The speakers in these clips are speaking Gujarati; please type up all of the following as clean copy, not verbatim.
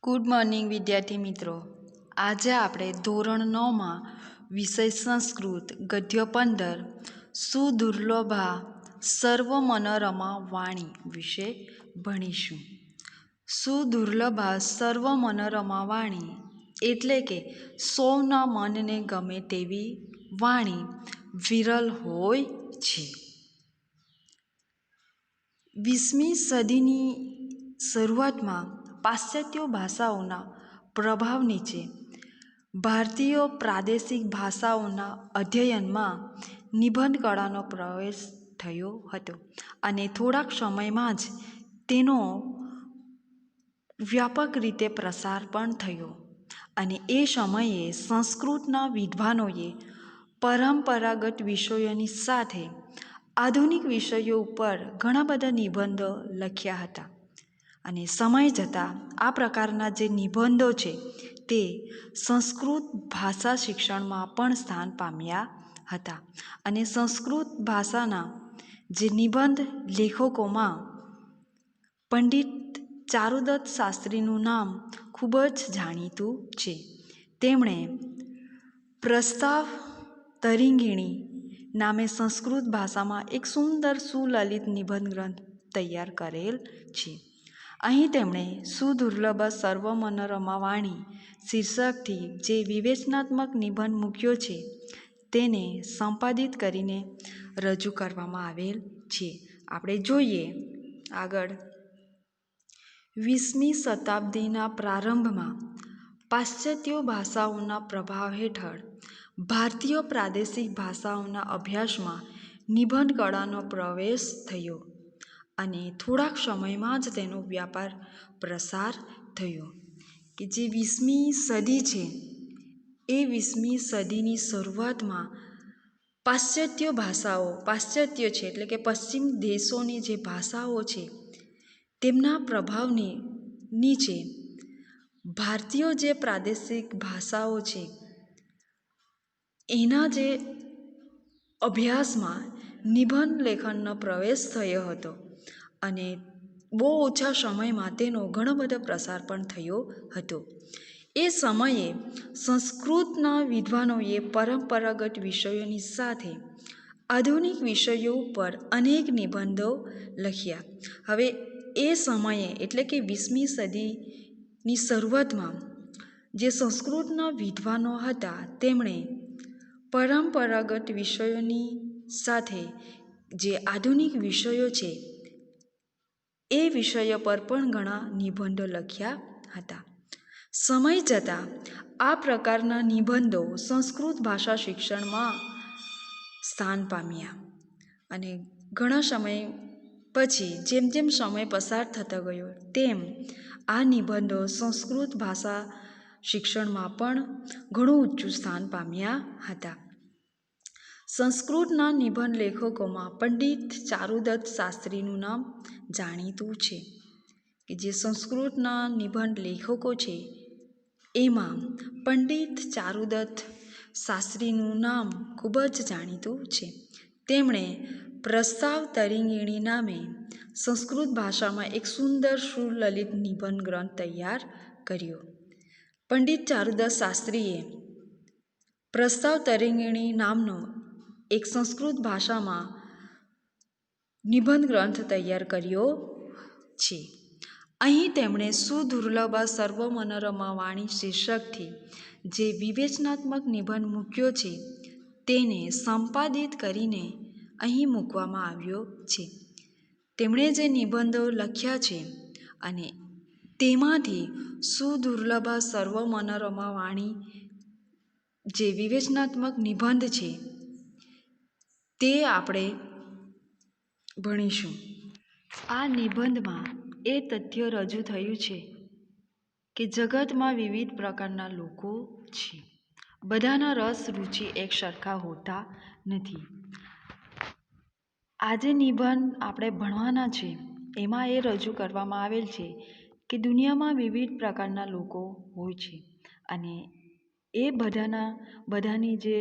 ગુડ મોર્નિંગ વિદ્યાર્થી મિત્રો. આજે આપણે ધોરણ 9માં વિષય સંસ્કૃત ગદ્ય 15 સુદુર્લભા સર્વ મનોરમા વાણી વિશે ભણીશું. સુદુર્લભા સર્વ મનોરમા વાણી એટલે કે સૌના મનને ગમે તેવી વાણી વિરલ હોય છે. 20મી સદીની શરૂઆતમાં પાશ્ચાત્ય ભાષાઓના પ્રભાવ નીચે ભારતીય પ્રાદેશિક ભાષાઓના અધ્યયનમાં નિબંધ કળાનો પ્રવેશ થયો હતો અને થોડાક સમયમાં જ તેનો વ્યાપક રીતે પ્રસાર પણ થયો. અને એ સમયે સંસ્કૃતના વિદ્વાનોએ પરંપરાગત વિષયોની સાથે આધુનિક વિષયો ઉપર ઘણા બધા નિબંધો લખ્યા હતા. અને સમય જતાં આ પ્રકારના જે નિબંધો છે તે સંસ્કૃત ભાષા શિક્ષણમાં પણ સ્થાન પામ્યા હતા. અને સંસ્કૃત ભાષાના જે નિબંધ લેખકોમાં પંડિત ચારુદત્ત શાસ્ત્રીનું નામ ખૂબ જ જાણીતું છે. તેમણે પ્રસ્તાવ તરંગિણી નામે સંસ્કૃત ભાષામાં એક સુંદર સુલલિત નિબંધ ગ્રંથ તૈયાર કરેલ છે. અહીં તેમણે સુદુર્લભ સર્વ મનોરમા વાણી શીર્ષકથી જે વિવેચનાત્મક નિબંધ મૂક્યો છે તેને સંપાદિત કરીને રજૂ કરવામાં આવેલ છે. આપણે જોઈએ આગળ. 20મી શતાબ્દીના પ્રારંભમાં પાશ્ચાત્ય ભાષાઓના પ્રભાવ હેઠળ ભારતીય પ્રાદેશિક ભાષાઓના અભ્યાસમાં નિબંધ કળાનો પ્રવેશ થયો અને થોડાક સમયમાં જ તેનો વ્યાપાર પ્રસાર થયો. કે જે 20મી સદી છે એ 20મી સદીની શરૂઆતમાં પાશ્ચાત્ય ભાષાઓ, પાશ્ચાત્ય છે એટલે કે પશ્ચિમ દેશોની જે ભાષાઓ છે તેમના પ્રભાવની નીચે ભારતીય જે પ્રાદેશિક ભાષાઓ છે એના જે અભ્યાસમાં નિબંધ લેખનનો પ્રવેશ થયો હતો અને બહુ ઓછા સમયમાં તેનો ઘણો બધો પ્રસાર પણ થયો હતો. એ સમયે સંસ્કૃતના વિદ્વાનોએ પરંપરાગત વિષયોની સાથે આધુનિક વિષયો ઉપર અનેક નિબંધો લખ્યા. હવે એ સમયે એટલે કે 20મી સદીની શરૂઆતમાં જે સંસ્કૃતના વિદ્વાનો હતા તેમણે પરંપરાગત વિષયોની સાથે જે આધુનિક વિષયો છે એ વિષયો પર પણ ઘણા નિબંધો લખ્યા હતા. સમય જતાં આ પ્રકારના નિબંધો સંસ્કૃત ભાષા શિક્ષણમાં સ્થાન પામ્યા અને ઘણા સમય પછી જેમ જેમ સમય પસાર થતો ગયો તેમ આ નિબંધો સંસ્કૃત ભાષા શિક્ષણમાં પણ ઘણું ઊંચું સ્થાન પામ્યા હતા. સંસ્કૃતના નિબંધ લેખકોમાં પંડિત ચારુદત્ત શાસ્ત્રીનું નામ જાણીતું છે. કે જે સંસ્કૃતના નિબંધ લેખકો છે એમાં પંડિત ચારુદત્ત શાસ્ત્રીનું નામ ખૂબ જ જાણીતું છે. તેમણે પ્રસ્તાવ તરંગિણી નામે સંસ્કૃત ભાષામાં એક સુંદર સુલલિત નિબંધ ગ્રંથ તૈયાર કર્યો. પંડિત ચારુદત્ત શાસ્ત્રીએ પ્રસ્તાવ તરંગિણી નામનો એક સંસ્કૃત ભાષામાં નિબંધ ગ્રંથ તૈયાર કર્યો છે. અહીં તેમણે સુદુર્લભ સર્વ મનોરમા વાણી શીર્ષકથી જે વિવેચનાત્મક નિબંધ મૂક્યો છે તેને સંપાદિત કરીને અહીં મૂકવામાં આવ્યો છે. તેમણે જે નિબંધો લખ્યા છે અને તેમાંથી સુદુર્લભ સર્વ મનોરમા વાણી જે વિવેચનાત્મક નિબંધ છે તે આપણે ભણીશું. આ નિબંધમાં એ તથ્ય રજૂ થયું છે કે જગતમાં વિવિધ પ્રકારના લોકો છે. બધાના રસ રુચિ એક સરખા હોતા નથી. આ જે નિબંધ આપણે ભણવાના છે એમાં એ રજૂ કરવામાં આવેલ છે કે દુનિયામાં વિવિધ પ્રકારના લોકો હોય છે અને એ બધાની જે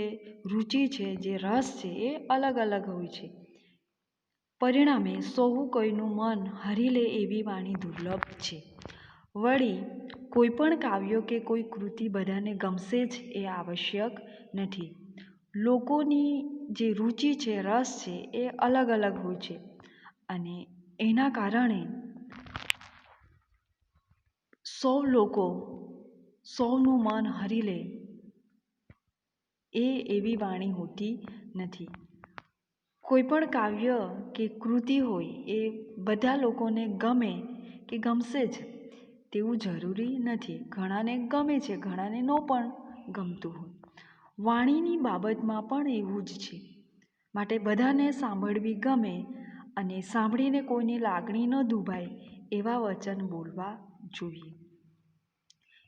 રુચિ છે, જે રસ છે એ અલગ અલગ હોય છે. પરિણામે સહુ કોઈનું મન હરી લે એવી વાણી દુર્લભ છે. વળી કોઈ પણ કાવ્ય કે કોઈ કૃતિ બધાને ગમશે જ એ આવશ્યક નથી. લોકોની જે રુચિ છે, રસ છે એ અલગ અલગ હોય છે અને એના કારણે સૌ લોકો સૌનું મન હરી લે એવી વાણી હોતી નથી. કોઈ પણ કાવ્ય કે કૃતિ હોય એ બધા લોકોને ગમે કે ગમશે જ તેવું જરૂરી નથી. ઘણાને ગમે છે, ઘણાને ન પણ ગમતું હોય. વાણીની બાબતમાં પણ એવું જ છે. માટે બધાને સાંભળવી ગમે અને સાંભળીને કોઈની લાગણી ન દુભાય એવા વચન બોલવા જોઈએ.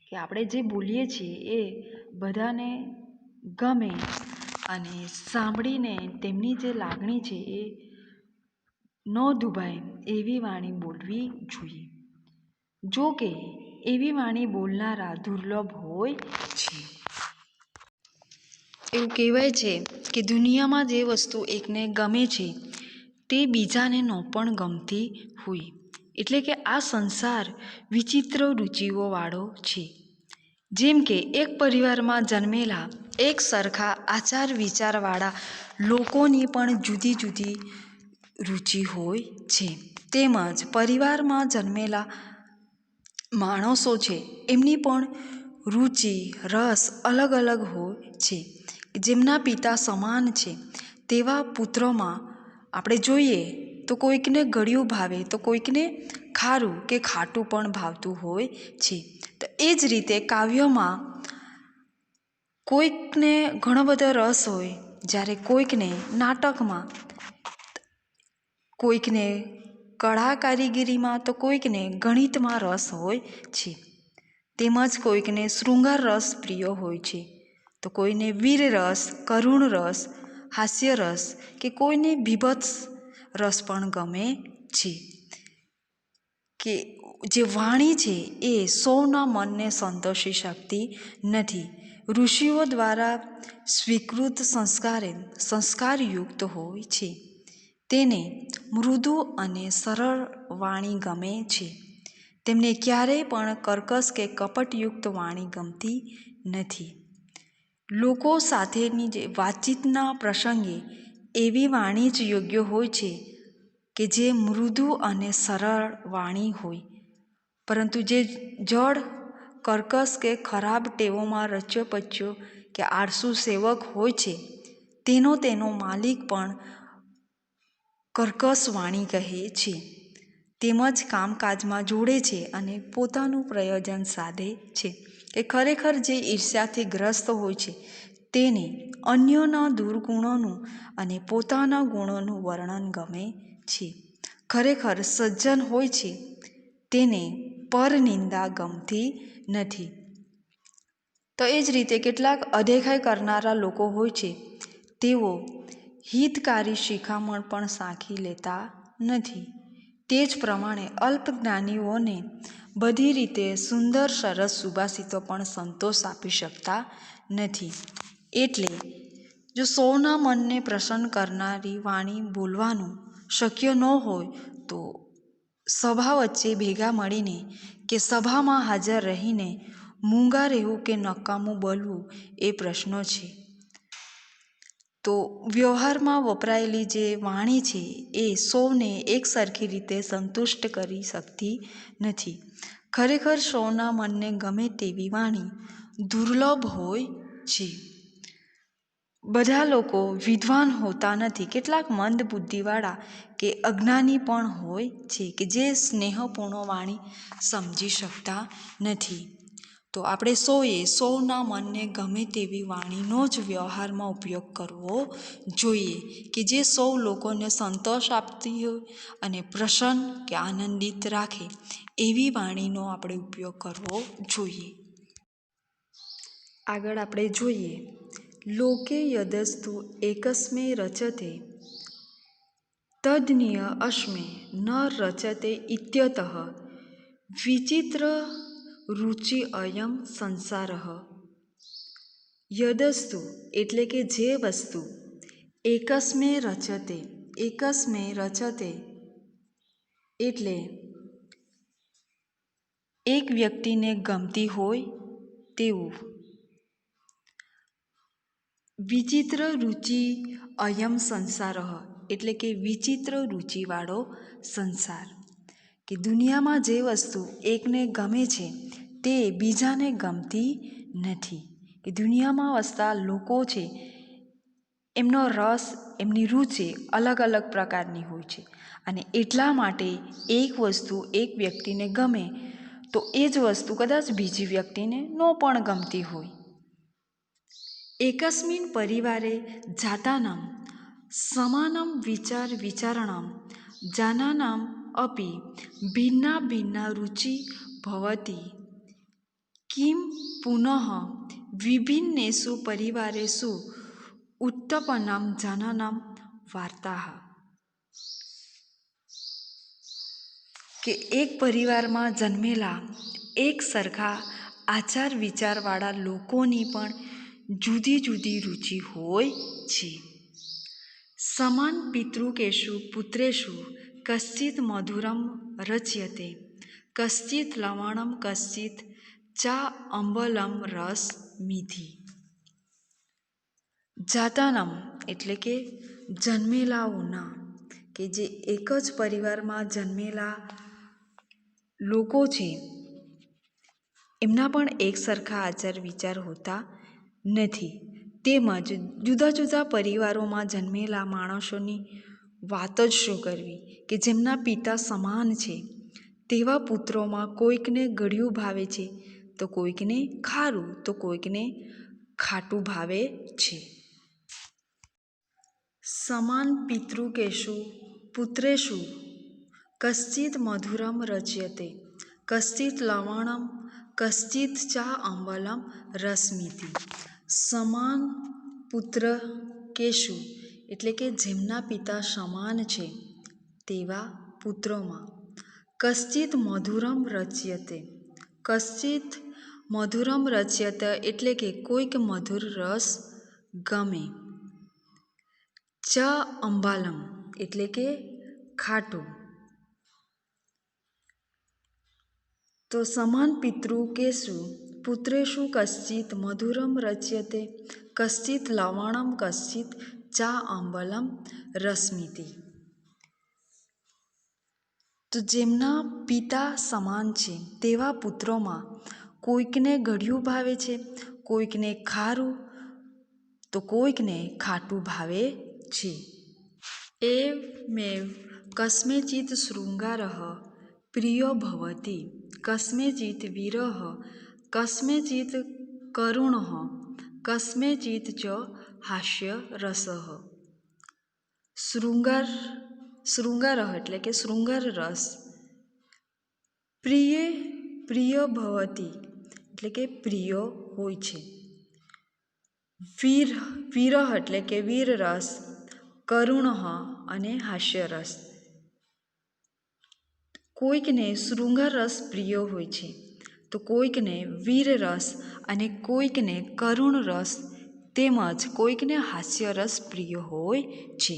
કે આપણે જે બોલીએ છીએ એ બધાને ગમે અને સાંભળીને તેમની જે લાગણી છે એ ન દુભાય એવી વાણી બોલવી જોઈએ. જો કે એવી વાણી બોલનારા દુર્લભ હોય છે. એવું કહેવાય છે કે દુનિયામાં જે વસ્તુ એકને ગમે છે તે બીજાને ન પણ ગમતી હોય. એટલે કે આ સંસાર વિચિત્ર રુચિઓવાળો છે. જેમ કે એક પરિવારમાં જન્મેલા એક સરખા આચાર વિચારવાળા લોકોની પણ જુદી જુદી રુચિ હોય છે. તેમજ પરિવારમાં જન્મેલા માણસો છે એમની પણ રુચિ રસ અલગ અલગ હોય છે. જેમના પિતા સમાન છે તેવા પુત્રોમાં આપણે જોઈએ તો કોઈકને ગળ્યું ભાવે તો કોઈકને ખારું કે ખાટું પણ ભાવતું હોય છે. તો એ જ રીતે કાવ્યમાં કોઈકને ઘણો બધો રસ હોય, જ્યારે કોઈકને નાટકમાં, કોઈકને કળા કારીગરીમાં તો કોઈકને ગણિતમાં રસ હોય છે. તેમજ કોઈકને શૃંગાર રસ પ્રિય હોય છે તો કોઈને વીર રસ, કરુણ રસ, હાસ્ય રસ કે કોઈને બીભત્સ રસ પણ ગમે છે. કે જે વાણી છે એ સૌના મનને સંતોષી શકતી નથી. ઋષિઓ દ્વારા સ્વીકૃત સંસ્કારયુક્ત હોય છે. તેને મૃદુ અને સરળ વાણી ગમે છે. તેમને ક્યારેય પણ કર્કશ કે કપટયુક્ત વાણી ગમતી નથી. લોકો સાથેની જે વાતચીતના પ્રસંગે એવી વાણી જ યોગ્ય હોય છે કે જે મૃદુ અને સરળ વાણી હોય. પરંતુ જે જડ, કર્કશ કે ખરાબ ટેવોમાં રચ્યો પચ્યો કે આળસુ સેવક હોય છે તેનો માલિક પણ કર્કશ વાણી કહે છે. તેમજ કામકાજમાં જોડે છે અને પોતાનું પ્રયોજન સાધે છે. કે ખરેખર જે ઈર્ષ્યાથી ગ્રસ્ત હોય છે તેને અન્યોના દુર્ગુણોનું અને પોતાના ગુણોનું વર્ણન ગમે છે. ખરેખર સજ્જન હોય છે તેને પરનિંદા ગમતી નથી. તો એ જ રીતે કેટલાક અદેખાઈ કરનારા લોકો હોય છે તેઓ હિતકારી શિખામણ પણ સાંખી લેતા નથી. તે જ પ્રમાણે અલ્પજ્ઞાનીઓને બધી રીતે સુંદર સરસ સુભાષિતો પણ સંતોષ આપી શકતા નથી. એટલે જો સૌના મનને પ્રસન્ન કરનારી વાણી બોલવાનું શક્ય ન હોય તો સભા વચ્ચે ભેગા મળીને કે સભામાં હાજર રહીને મૂંગા રહેવું કે નકામું બોલવું એ પ્રશ્નો છે. તો વ્યવહારમાં વપરાયેલી જે વાણી છે એ સૌને એક સરખી રીતે સંતુષ્ટ કરી શકતી નથી. ખરેખર સૌના મનને ગમે તેવી વાણી દુર્લભ હોય છે. બધા લોકો વિદ્વાન હોતા નથી. કેટલાક મંદ બુદ્ધિવાળા કે અજ્ઞાની પણ હોય છે કે જે સ્નેહપૂર્ણ વાણી સમજી શકતા નથી. તો આપણે સૌએ સૌના મનને ગમે તેવી વાણીનો જ વ્યવહારમાં ઉપયોગ કરવો જોઈએ કે જે સૌ લોકોને સંતોષ આપતી હોય અને પ્રસન્ન કે આનંદિત રાખે એવી વાણીનો આપણે ઉપયોગ કરવો જોઈએ. આગળ આપણે જોઈએ લોકે યદસ્તુ એકસ્મૈ રચતે તદન્ય અસ્મૈ ન રચતે ઇત્યતઃ વિચિત્ર રુચિ અયં સંસારઃ. યદસ્તુ એટલે કે જે વસ્તુ એકસ્મૈ રચતે, એકસ્મૈ રચતે એટલે એક વ્યક્તિને ગમતી હોય તેવું. વિચિત્ર રુચિ અયમ સંસાર, એટલે કે વિચિત્ર રુચિવાળો સંસાર. કે દુનિયામાં જે વસ્તુ એકને ગમે છે તે બીજાને ગમતી નથી. કે દુનિયામાં વસતા લોકો છે, એમનો રસ, એમની રુચિ અલગ અલગ પ્રકારની હોય છે. અને એટલા માટે એક વસ્તુ એક વ્યક્તિને ગમે તો એ જ વસ્તુ કદાચ બીજી વ્યક્તિને ન પણ ગમતી હોય. એકસ્મિન પરિવારે જાતાનામ સમાનમ વિચાર વિચારણામ જાનાનામ અપી ભિન્ના ભિન્ના રુચિ ભવતી. કિમ પુનઃ વિભિન્નેષુ પરિવારેષુ ઉત્પન્નામ જાનાનામ વાર્તાઃ. કે એક પરિવારમાં જન્મેલા એક સરખા આચાર વિચારવાળા લોકોની પણ જુદી જુદી રુચિ હોય છે. સમાન પિતૃકેષુ પુત્રેષુ કશ્ચિત મધુરમ રચ્યતે, કશ્ચિત લવણમ, કશ્ચિત ચા અંબલમ રસ મીઠી. જાતાનામ એટલે કે જન્મેલાઓના, કે જે એક જ પરિવારમાં જન્મેલા લોકો છે એમના પણ એક સરખા આચાર વિચાર હોતા નથી. તેમજ જુદા જુદા પરિવારોમાં જન્મેલા માણસોની વાત જ શું કરવી, કે જેમના પિતા સમાન છે તેવા પુત્રોમાં કોઈકને ગળ્યું ભાવે છે તો કોઈકને ખારું, તો કોઈકને ખાટું ભાવે છે. સમાન પિતૃકેષુ પુત્રેષુ કશ્ચિત મધુરમ રચ્યતે, કશ્ચિત લવણમ, કશ્ચિત ચા અંબલમ રસમીતિ. સમાન પુત્રકેષુ એટલે કે જેમના પિતા સમાન છે તેવા પુત્રોમાં કશ્ચિત મધુરમ રચ્યતે, કશ્ચિત મધુરમ રચ્યતે એટલે કે કોઈક મધુર રસ ગમે. ચ અંબાલમ એટલે કે ખાટું. તો સમાન પિતૃકેષુ પુત્રેષુ કશ્ચિત મધુરમ રચ્યતે, કશ્ચિત લવણમ, કશ્ચિત ચા અંબલમ રસમીતિ. તો જેમના પિતા સમાન છે તેવા પુત્રોમાં કોઈકને ગળ્યું ભાવે છે, કોઈકને ખારું, તો કોઈકને ખાટું ભાવે છે. એવમેવ કસ્મૈચિત શૃંગારઃ પ્રિયો ભવતિ, કસ્મૈચિત વિરહઃ, કસ્મૈચિત કરુણઃ, કસ્મૈચિત ચ હાસ્યરસઃ. શૃંગારઃ એટલે કે શૃંગાર રસ. પ્રિય ભવતિ એટલે કે પ્રિય હોય છે. વિરહ એટલે કે વીર રસ, કરુણ અને હાસ્યરસ. કોઈકને શૃંગાર રસ પ્રિય હોય છે તો કોઈકને વીર રસ અને કોઈકને કરુણ રસ તેમજ કોઈકને હાસ્યરસ પ્રિય હોય છે.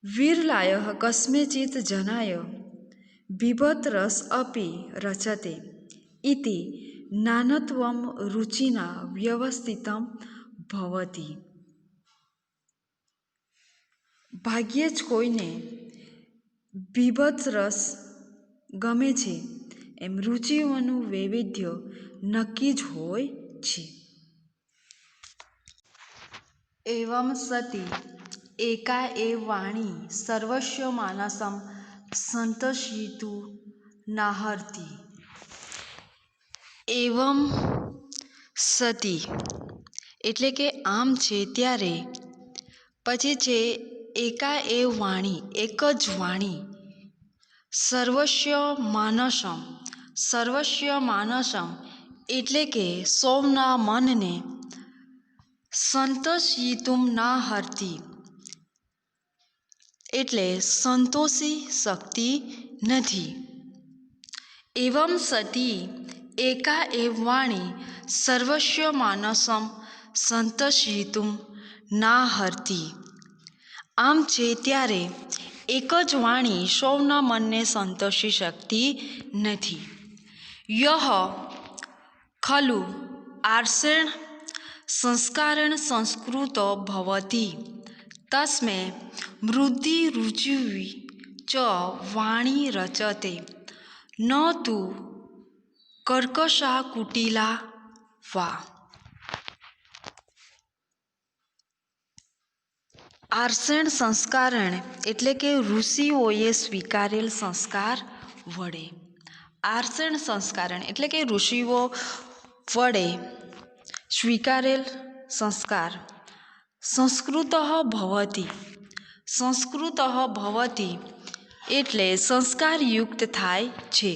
વિરલાય કસ્મૈચિત જનાય બીભત્સ રસ અપી રચતે ઇતિ નાનત્વમ રુચિના વ્યવસ્થિતમ ભવતિ. ભાગ્યે જ કોઈને બીભત્સ રસ ગમે છે, એમ રુચિઓનું વૈવિધ્ય નક્કી જ હોય છે. એવં સતી એકા એવ વાણી સર્વસ્ય માનસમ સંતર્ષયિતું નાર્હતિ. એવં સતી એટલે કે આમ છે ત્યારે, પછી છે એકા એવ વાણી એક જ વાણી, સર્વસ્ય માનસમ, સર્વસ્ય માનસમ એટલે કે સૌના મનને સંતર્ષયિતું નાર્હતિ એટલે સંતોષી શકતી નથી. એવં સતી એકા એવ વાણી સર્વસ્ય માનસમ સંતર્ષયિતું નાર્હતિ. આમ છે ત્યારે એક જ વાણી સૌના મનને સંતોષી શકતી નથી. યહ ખલુ આર્ષેણ સંસ્કારેણ સંસ્કૃતો ભવતિ તસ્મે મૃદ્ધિ રુચિવી ચ વાણી રચતે ન તુ કર્કશા કુટિલા વા. આર્ષેણ સંસ્કારેણ એટલે કે ઋષિઓએ સ્વીકારેલ સંસ્કાર વડે. આર્ષેણ સંસ્કારેણ એટલે કે ઋષિઓ વડે સ્વીકારેલ સંસ્કાર. સંસ્કૃત ભવતિ સંસ્કૃત ભવતિ એટલે સંસ્કારયુક્ત થાય છે.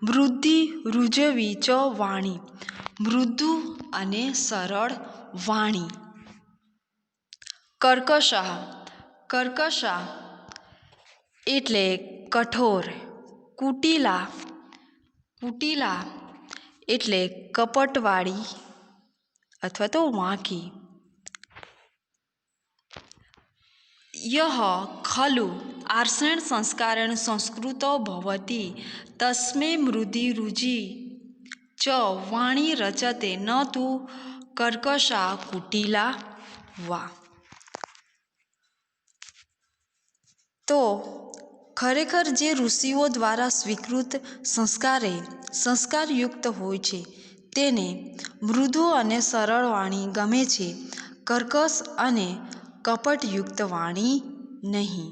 મૃદ્ધિ રુજવી ચ વાણી મૃદુ અને સરળ વાણી. કર્કશઃ કર્કશા એટલે કઠોર. કુટિલા કુટિલા એટલે કપટવાળી અથવા તો વાંકી. યહ ખલુ આર્ષેણ સંસ્કારેણ સંસ્કૃતો ભવતિ તસ્મે મૃદ્ધિ રુચિ ચ વાણી રચતે ન તુ કર્કશા કુટિલા વા. તો ખરેખર જે ઋષિઓ દ્વારા સ્વીકૃત સંસ્કારે સંસ્કારયુક્ત હોય છે તેને મૃદુ અને સરળ વાણી ગમે છે, કર્કશ અને કપટયુક્ત વાણી નહીં.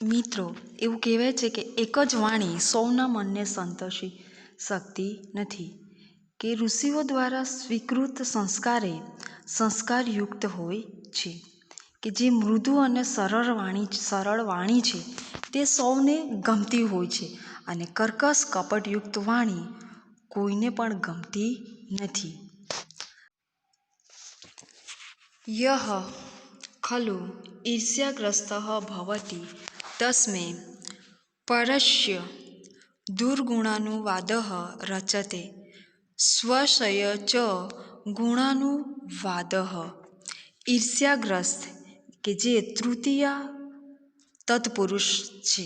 મિત્રો, એવું કહેવાય છે કે એક જ વાણી સૌના મનને સંતોષી શકતી નથી. કે ઋષિઓ દ્વારા સ્વીકૃત સંસ્કારે સંસ્કારયુક્ત હોય છે. કે જે મૃદુ અને સરળ વાણી છે તે સૌને ગમતી હોય છે અને કર્કશ કપટયુક્ત વાણી કોઈને પણ ગમતી નથી. યહ ખલુ ઈર્ષ્યાગ્રસ્તઃ ભવતિ તસ્મે પરસ્ય દુર્ગુણાનુવાદઃ રચતે સ્વસ્ય ચ ગુણાનુવાદઃ. ઈર્ષ્યાગ્રસ્ત કે જે તૃતીય તત્પુરુષ છે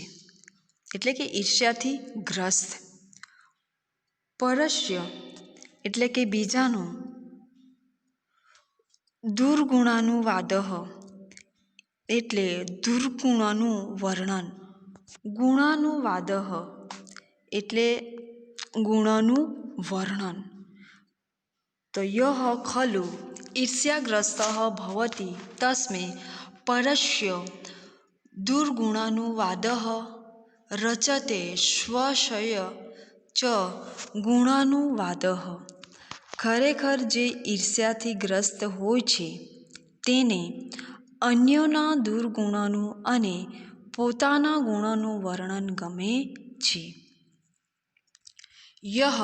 એટલે કે ઈર્ષ્યાથી ગ્રસ્ત. પરસ્ય એટલે કે બીજાનું. દુર્ગુણાનુવાદઃ એટલે દુર્ગુણોનું વર્ણન. ગુણાનુવાદઃ એટલે ગુણોનું વર્ણન. તો યહ ખલુ ઈર્ષ્યાગ્રસ્તઃ ભવતિ તસ્મે પરસ્ય દુર્ગુણાનુવાદઃ રચતે સ્વસ્ય ચ ગુણાનુવાદઃ. ખરેખર જે ઈર્ષ્યાથી ગ્રસ્ત હોય છે તેને અન્યોના દુર્ગુણોનું અને પોતાના ગુણોનું વર્ણન ગમે છે. યહ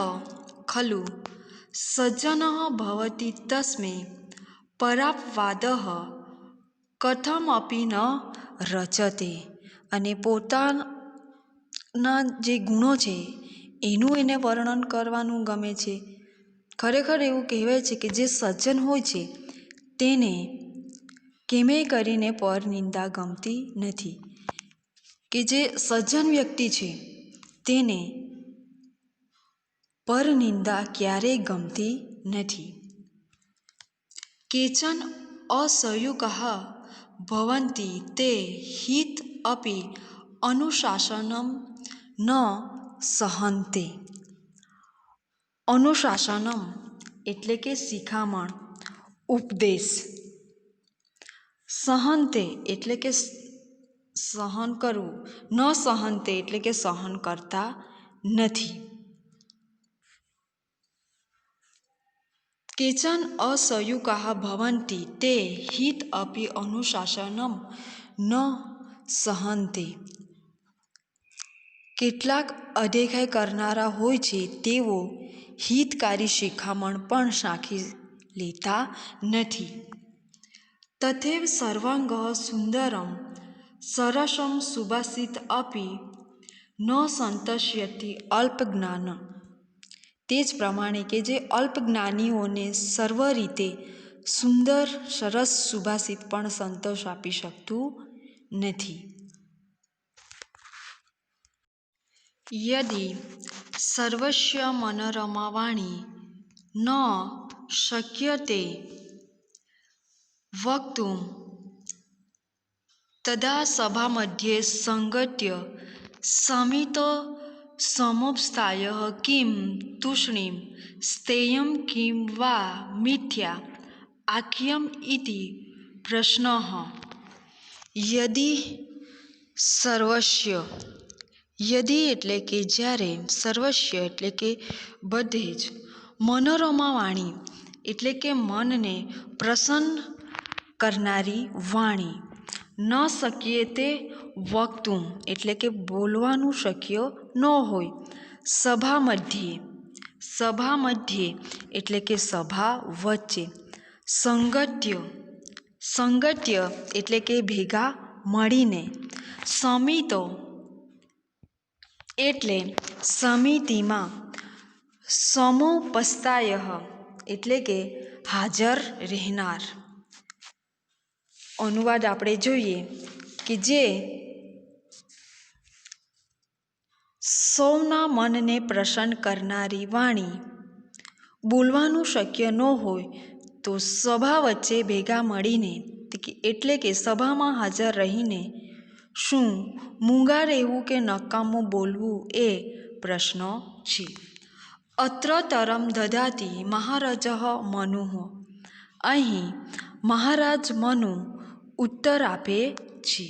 ખલુ સજ્જનઃ ભવતિ તસ્મે પરાપવાદઃ કથમપી ન રચતે. અને પોતાના જે ગુણો છે એનું એને વર્ણન કરવાનું ગમે છે. ખરેખર એવું કહેવાય છે કે જે સજ્જન હોય છે તેને કેમેય કરીને પરનિંદા ગમતી નથી. કે જે સજ્જન વ્યક્તિ છે તેને પરનિંદા ક્યારેય ગમતી નથી. કેચન અસંયુકાઃ ભવન્તિ તે હિત અપી અનુશાસનમ ન સહન્તે. અનુશાસનમ એટલે કે શિખામણ, ઉપદેશ. સહન્તે એટલે કે સહન કરવું. ન સહન્તે એટલે કે સહન કરતા નથી. કેચન અસંયુકાઃ ભવન્તિ તે હિત અપી અનુશાસનમ ન સહન્તે. કેટલાક અદેખાઈ કરનારા હોય છે તેઓ હિતકારી શિખામણ પણ સાંખી લેતા નથી. તથૈવ સર્વાંગઃ સુંદરમ સરસમ સુભાષિત અપી ન સંતસ્યતિ અલ્પજ્ઞાન. તે જ પ્રમાણે કે જે અલ્પજ્ઞાનીઓને સર્વ રીતે સુંદર સરસ સુભાષિત પણ સંતોષ આપી શકતું નથી. યદિ સર્વસ્ય મનોરમા વાણી ન શક્યતે વક્તુમ તદા સભામધ્યે સંગત્ય સમિતો સમુપસ્થાય કિમ તૂષ્ણીમ સ્થેયં કિમ વા મિથ્યા આખ્યમ ઇતિ પ્રશ્નઃ. યદિ સર્વસ્ય, યદિ એટલે કે જ્યારે, સર્વસ્ય એટલે કે બધે જ, મનોરમા વાણી એટલે કે મનને પ્રસન્ન કરનારી વાણી, ન શક્ય તે વક્તુમ એટલે કે બોલવાનું શક્ય ન હોય, સભા મધ્યે, સભા મધ્યે એટલે કે સભા વચ્ચે, સંગત્ય, સંગત્ય એટલે કે ભેગા મળીને, સમિતો એટલે સમિતિમાં, સમુપસ્થાય એટલે કે હાજર રહેનાર. અનુવાદ આપણે જોઈએ કે જે સૌના મનને પ્રસન્ન કરનારી વાણી, બોલવાનું શક્ય ન હોય તો સભા વચ્ચે ભેગા મળીને એટલે કે સભામાં હાજર રહીને શું મૂંગા રહેવું કે નકામું બોલવું એ પ્રશ્ન છે. અત્ર તરમ દદાતિ મહારાજઃ મનુઃ. અહીં મહારાજ મનુ ઉત્તર આપે છે.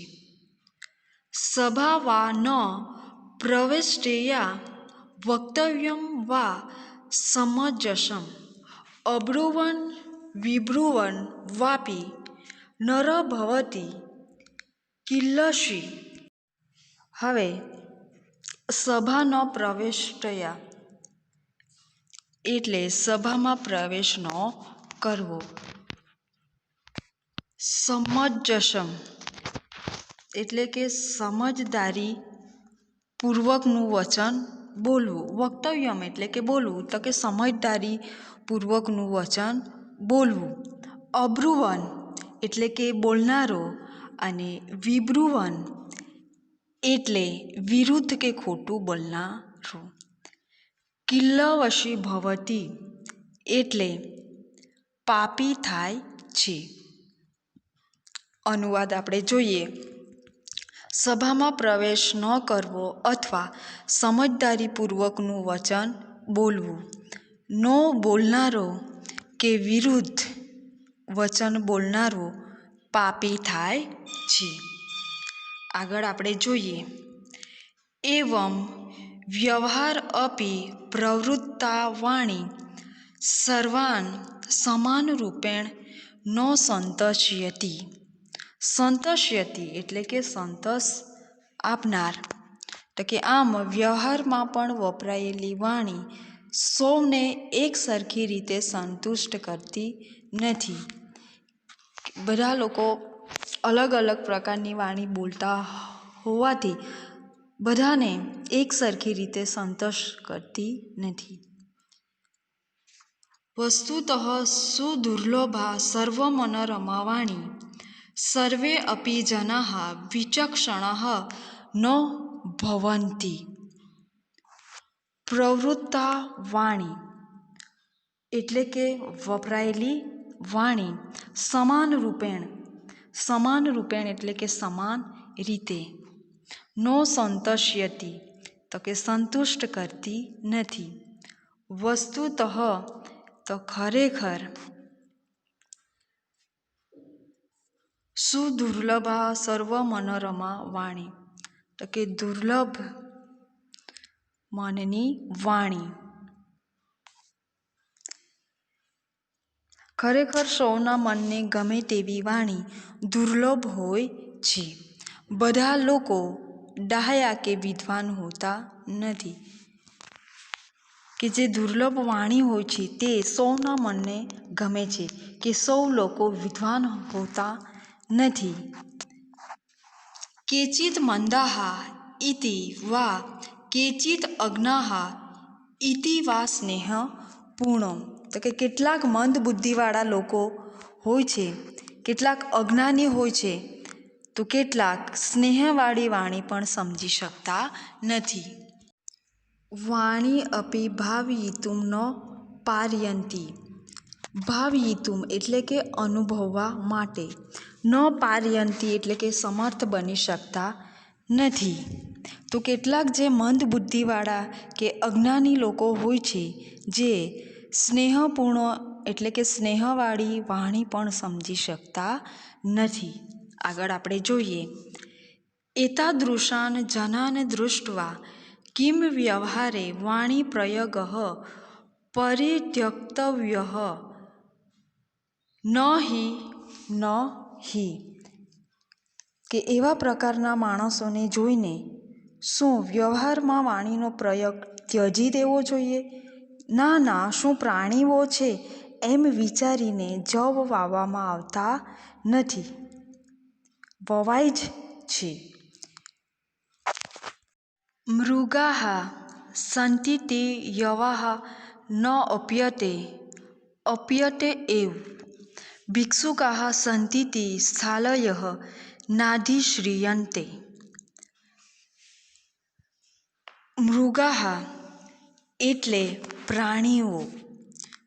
સભા વા ન પ્રવેષ્ટેયા વક્તવ્યમ વા સમંજસમ અબ્રુવન વિબ્રુવન વાપી નર ભવતિ કિલ્લષી. હવે સભા ન પ્રવેષ્ટયા એટલે સભામાં પ્રવેશ ન કરવો. સમંજસમ એટલે કે સમજદારી પૂર્વકનું વચન બોલવું. વક્તવ્યમ એટલે કે બોલવું, તો કે સમજદારી પૂર્વકનું વચન બોલવું. અબ્રુવન એટલે કે બોલનારો અને વિબ્રુવન એટલે વિરુદ્ધ કે ખોટું બોલનારો. કિલ્લવશી ભવતી એટલે પાપી થાય છે. અનુવાદ આપણે જોઈએ. સભામાં પ્રવેશ ન કરવો અથવા સમજદારીપૂર્વકનું વચન બોલવું. નો બોલનારો કે વિરુદ્ધ વચન બોલનારો પાપી થાય છે. આગળ આપણે જોઈએ. એવં વ્યવહાર અપી પ્રવૃત્તા વાણી સર્વાન સમાનરૂપેણ ન સંતશ્યતિ. સંતશ્યતિ એટલે કે સંતોષ આપનાર. તો કે આમ વ્યવહારમાં પણ વપરાયેલી વાણી સૌને એક સરખી રીતે સંતુષ્ટ કરતી નથી. બધા લોકો અલગ અલગ પ્રકારની વાણી બોલતા હોવાથી બધાને એક સરખી રીતે સંતોષ કરતી નથી. વસ્તુતઃ સુદુર્લભા સર્વમનોરમા વાણી સર્વે અપી જનાઃ વિચક્ષણાઃ ન ભવન્તિ. પ્રવૃત્તા વાણી એટલે કે વપરાયેલી વાણી સમાન રૂપેણ, સમાન રૂપેણ એટલે કે સમાન રીતે, નો સંતશ્યતિ તો કે સંતુષ્ટ કરતી નથી. વસ્તુતઃ તો ખરેખર, સુદુર્લભા સર્વમનોરમા વાણી તો કે દુર્લભ મનની વાણી. ખરેખર સૌના મનને ગમે તેવી વાણી દુર્લભ હોય છે. બધા લોકો ડાહ્યા કે વિદ્વાન હોતા નથી. કે જે દુર્લભ વાણી હોય છે તે સૌના મનને ગમે છે, કે સૌ લોકો વિદ્વાન હોતા નથી. કેચિત મંદાઃ ઇતિ વા કેચિત અજ્ઞાઃ ઇતિ વા સ્નેહ પૂર્ણ તો કે કેટલાક મંદ બુદ્ધિવાળા લોકો હોય છે, કેટલાક અજ્ઞાની હોય છે, તો કેટલાક સ્નેહવાળી વાણી પણ સમજી શકતા નથી. વાણી અપી ભાવયિતુમ ન પારયંતી. ભાવયિતુમ એટલે કે અનુભવવા માટે, ન પારયંતી એટલે કે સમર્થ બની શકતા નથી. તો કેટલાક જે મંદ બુદ્ધિવાળા કે અજ્ઞાની લોકો હોય છે, જે સ્નેહપૂર્ણ એટલે કે સ્નેહવાળી વાણી પણ સમજી શકતા નથી. આગળ આપણે જોઈએ, એતાદૃશાન જનાન દૃષ્ટવા કિમ વ્યવહારે વાણી પ્રયોગ પરિત્યક્તવ્ય ન હિ. કે એવા પ્રકારના માણસોને જોઈને શું વ્યવહારમાં વાણીનો પ્રયોગ ત્યજી દેવો જોઈએ? ના, શું પ્રાણીઓ છે એમ વિચારીને જવ વાવવામાં આવતા નથી, વવાય જ છે. મૃગાઃ સન્તિ તે યવાઃ ન અપ્યતે એવ. ભિક્ષુકાઃ સન્તિ તે સ્થાલયઃ નાધિશ્રીયન્તે. મૃગાઃ એટલે પ્રાણીઓ,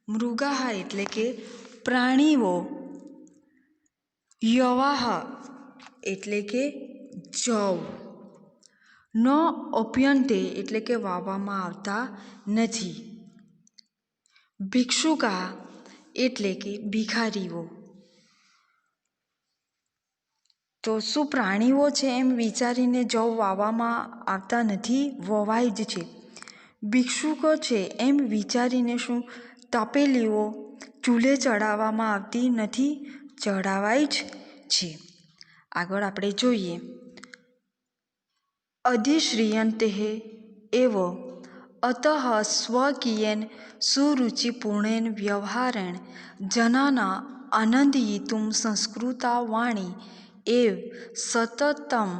મૃગાઃ એટલે કે પ્રાણીઓ, યવાઃ એટલે કે જવ, ન અપ્યન્તે એટલે કે વાવવામાં આવતા નથી, ભિક્ષુકા એટલે કે ભિખારીઓ. તો શું પ્રાણીઓ છે એમ વિચારીને જવ વાવવામાં આવતા નથી, વવાય જ છે. ભિક્ષુકો છે એમ વિચારીને શું તપેલીઓ ચૂલે ચડાવવામાં આવતી નથી, ચડાવાય જ છે. આગળ આપણે જોઈએ, અધિશ્રીયન્તે એવ અતઃ સ્વકીયેન સુરુચિપૂર્ણેન વ્યવહારેણ જનાના આનંદયિતુમ સંસ્કૃતા વાણી એવ સતતમ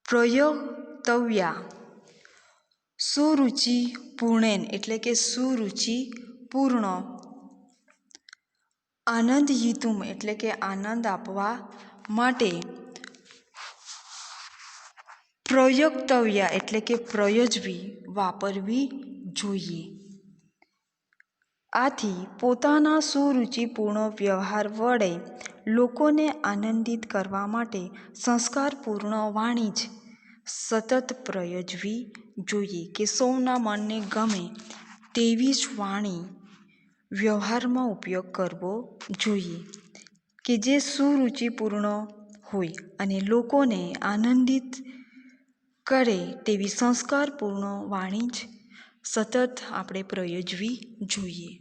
પ્રયોક્તવ્યા. સુરુચિપૂર્ણેન એટલે કે સુરુચિપૂર્ણ, આનંદયિતુમ એટલે કે આનંદ આપવા માટે, પ્રયોક્તવ્યા એટલે કે પ્રયોજવી, વાપરવી જોઈએ. આથી પોતાના સુરુચિપૂર્ણ વ્યવહાર વડે લોકોને આનંદિત કરવા માટે સંસ્કારપૂર્ણ વાણી જ સતત પ્રયોજવી જોઈએ, કે સૌના મનને ગમે તેવી જ વાણી વ્યવહારમાં ઉપયોગ કરવો જોઈએ, કે જે સુરુચિપૂર્ણ હોય અને લોકોને આનંદિત કરે તેવી સંસ્કારપૂર્ણ વાણી જ સતત આપણે પ્રયોજવી જોઈએ.